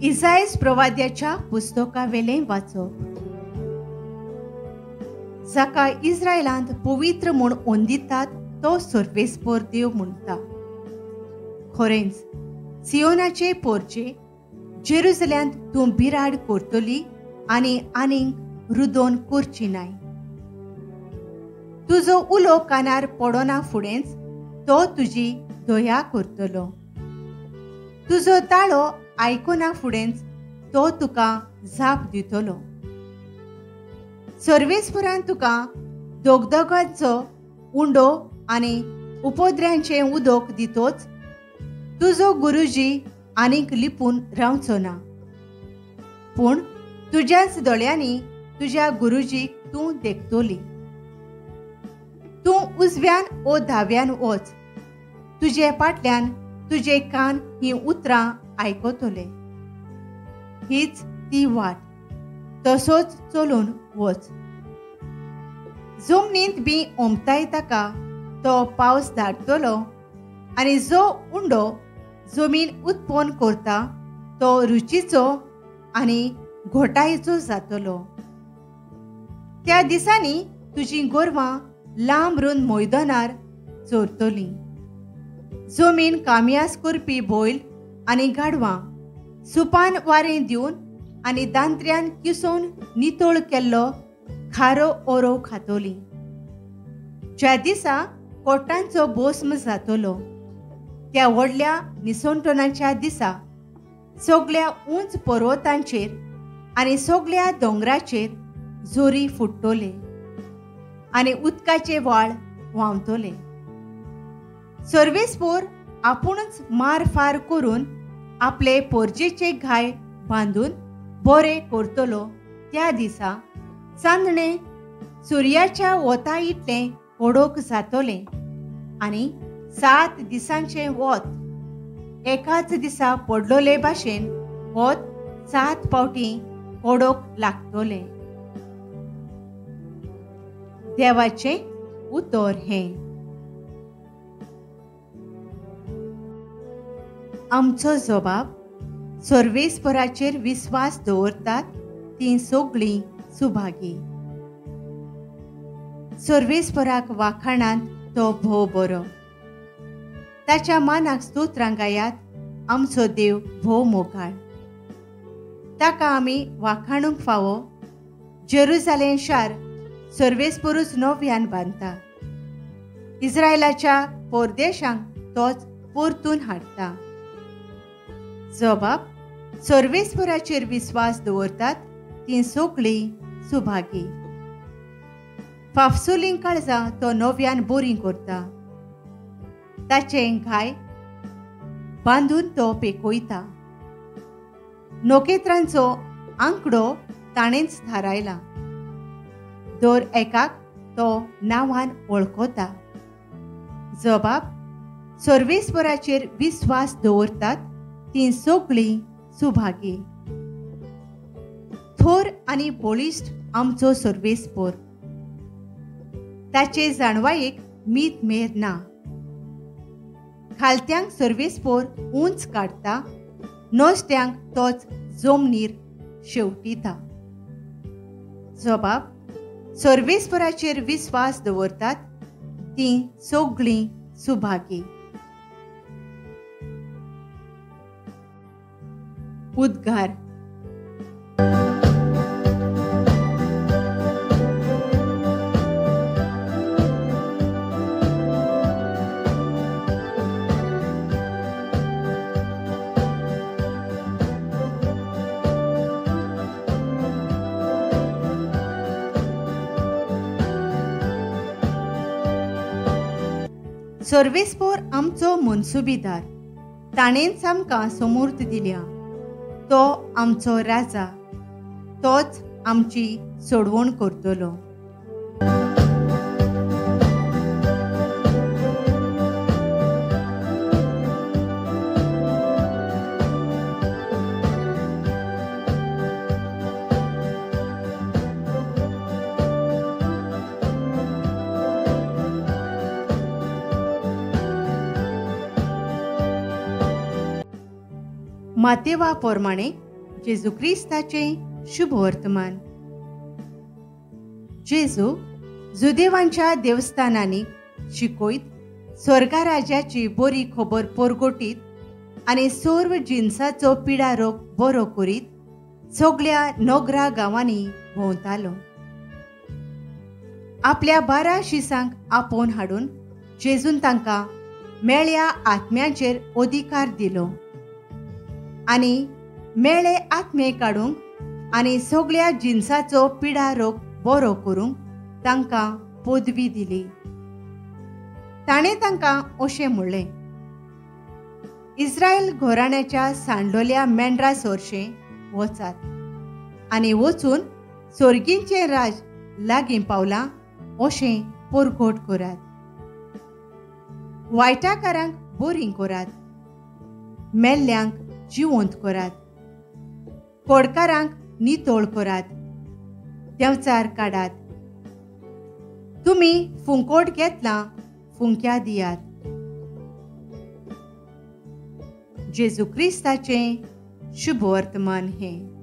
इसायस प्रवाद्याच्या पुस्तकावेले वाचप. जाका इस्रायलांत पवित्र म्हूण ओंदितात तो सर्वेस्पर देव म्हणटा. खरेंच सियोनाचे पोरचे, जेरुसल्यांत तूं बिराड करतली आनी आनीक रुदोन करची नाय. तुजो उलो कानार पडोना फुडेंच तो तुजी दया करतलो. तुजो ताळो आयकोना फुडेंच तो तुका जाप दितलो. सर्वेस्परान तुका दोगदोगांचो उंडो आनी उपद्र्यांचें उदक दितोच तुजो गुरुजी आनीक लिपून रावचो ना. पूण तुज्याच दोळ्यांनी तुज्या गुरुजीक तूं देखतली. तूं उजव्यान ओ दाव्यान वच, तुजे फाटल्यान तुजे कान ही उतरां आयकतले. हीच ती वाट, तसोच चलून वच. जमनींत बी ओमताय ताका तो पावस धाडटलो आनी जो उंडो जमीन उत्पन्न करता तो रुचीचो आनी घोटायेचो जातलो. त्या दिसांनी तुजीं गोरवां लांब रुंद मैदानार चरतलीं. जमीन काम्यास करपी बैल आनी गाडवां सुपान वारें दिवन आनी दांत्र्यान किसोवन नितळ केल्लो खारो ओरो खातलीं. ज्या दिसा कोटांचो भस्म जातलो त्या व्हडल्या निसंटनाच्या दिसा सगळ्या उंच पर्वतांचेर आनी सगळ्या दोंगराचेर जोरी फुट्टले आनी उदकाचे व्हाळ व्हांवतले. सर्वेस्पर आपुणूच मार फार करून आपले पोरजेचे घाय बांदून बरे करतलो. त्या दिसा चांदणे सुर्याच्या वोता इतलें कडक जातलें आनी 7 दिसांचें वोत एकाच दिसा पडलोले भाशेन वोत 7 फावटीं कडक लागतलें. देवाचें उतर हें. आमचो जबाब सर्वेस्पराचेर विस्वास दवरतात तीं सगळीं सुभागी. सर्वेस्पराक वाखाणांत तो भोव बरो. ताच्या मानाक स्तोत्रां गायात. आमचो देव भोव मोगाळ. ताका आमी वाखाणूंक फावो. जेरुसलेम शार सर्वेस्परूच नव्यान बांदता. इस्रायलाच्या परदेशांक तोच परतून हाडटा. जबाब सर्वेस्पराचेर विस्वास दवरतात तीं सगळीं सुभागी. फाफसुलीं काळजां तो नव्यान बोरीं करता. ताचें घाय बांदून तो पेकयता. नोकेत्रांचो आंकडो ताणेंच थारायला. दर एकाक तो नांवान वळखता. जबाब सर्वेस्पराचेर विस्वास दवरतात तीं सगळीं सुभागी. थोर आनी बळिश्ट आमचो सर्वेस्पर. ताचे जाणवायेक मीत मेर ना. खालत्यांक सर्वेस्पर उंच काडटा, नोस्त्यांक तोच जमनीर शेवटिता. जबाब सर्वेस्पराचेर विस्वास दवरतात तीं सगळीं सुभागी. उद्गार. सर्वेस्पर आमचो मनसुबीदार. ताणेंच आमकां समूर्त दिल्या. तो आमचो राजा. तोच आमची सोडवण करतलो. मातेवा प्रमाणे जेजू क्रिस्ताचें शुभ वर्तमान. जेजू जुदेवांच्या देवस्थानांनी शिकोयत स्वर्गा राज्याची बरी खबर परगोटीत आनी सर्व जिन्साचो पिडा रोग बरो करीत सगळ्या नगरा गांवांनी भोंवतालो. आपल्या 12 शिसांक आपोवन हाडून जेजून तांकां मेळ्या आत्म्यांचेर अधिकार दिलो आनी मेळे आत्मे काडूंक आनी सगळ्या जिन्साचो पिडा रोग बरो करूंक तांकां पदवी दिली. ताणें तांकां अशें म्हणलें, इस्रायल घराण्याच्या सांडलोल्या मेंढरा सोरशें वचात आनी वचून सर्गींचें राज लागीं पावलां अशें परगट करात. वायटाकारांक बरीं करात, मेल्ल्यांक जिवंत करात, कोडकारांक नितोळ करात, देंवचार काडात. तुमी फुंकोट घेतलां फुंक्या दियात. जेजू क्रिस्ताचें शुभ वर्तमान हें.